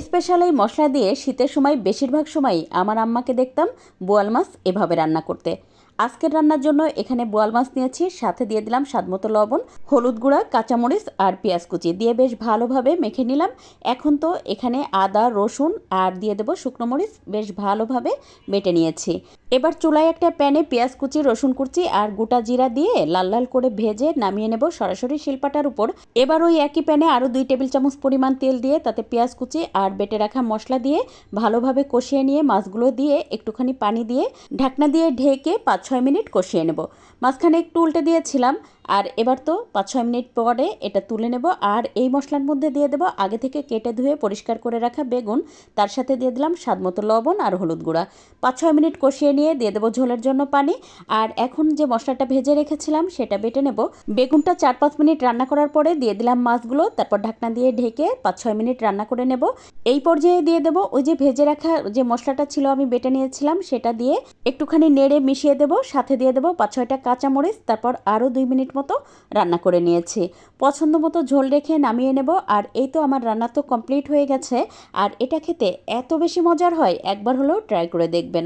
Special এই মশলা দিয়ে শীতের সময় বেশিরভাগ সময়ই আমার আম্মাকে দেখতাম বোয়াল মাছ এভাবে রান্না করতে। আজকের রান্নার জন্য এখানে বোয়াল মাছ নিয়েছি, সাথে দিয়ে দিলাম স্বাদমতো লবণ, হলুদ গুঁড়া, কাঁচামরিচ আর পেঁয়াজ কুচি দিয়ে বেশ ভালোভাবে মেখে নিলাম। এখন তো এখানে আদা, রসুন আর দিয়ে দেবো শুকনো মরিচ, বেশ ভালোভাবে বেটে নিয়েছি। এবার চুলায় একটা প্যানে পেঁয়াজ কুচি, রসুন কুচি আর গোটা জিরা দিয়ে লাল লাল করে ভেজে নামিয়ে নেব সরাসরি শিলপাটার উপর। এবার ওই একই প্যানে আরও 2 টেবিল চামচ পরিমাণ তেল দিয়ে তাতে পেঁয়াজ কুচি আর বেটে রাখা মশলা দিয়ে ভালোভাবে কষিয়ে নিয়ে মাছগুলো দিয়ে একটুখানি পানি দিয়ে ঢাকনা দিয়ে ঢেকে 5-6 মিনিট কষিয়ে নেব। মাঝখানে একটু উল্টে দিয়েছিলাম। আর এবার তো 5-6 মিনিট পরে এটা তুলে নেব। আর এই মশলার মধ্যে দিয়ে দেবো আগে থেকে কেটে ধুয়ে পরিষ্কার করে রাখা বেগুন, তার সাথে দিয়ে দিলাম স্বাদমতো লবণ আর হলুদ গুঁড়া। 5-6 মিনিট কষিয়ে নিয়ে দিয়ে দেবো ঝোলের জন্য পানি। আর এখন যে মশলাটা ভেজে রেখেছিলাম সেটা বেটে নেব। বেগুনটা 4-5 মিনিট রান্না করার পরে দিয়ে দিলাম মাছগুলো, তারপর ঢাকনা দিয়ে ঢেকে 5-6 মিনিট রান্না করে নেব। এই পর্যায়ে দিয়ে দেবো ওই যে ভেজে রাখা যে মশলাটা ছিল আমি বেটে নিয়েছিলাম সেটা দিয়ে একটুখানি নেড়ে মিশিয়ে দেবো, সাথে দিয়ে দেবো 5-6টা কাঁচামরিচ, তারপর আরও 2 মিনিট মতো রান্না করে নিয়েছি। পছন্দ মতো ঝোল রেখে নামিয়ে নেব। আর এই তো আমার রান্না তো কমপ্লিট হয়ে গেছে। আর এটা খেতে এত বেশি মজার হয়, একবার হলেও ট্রাই করে দেখবেন।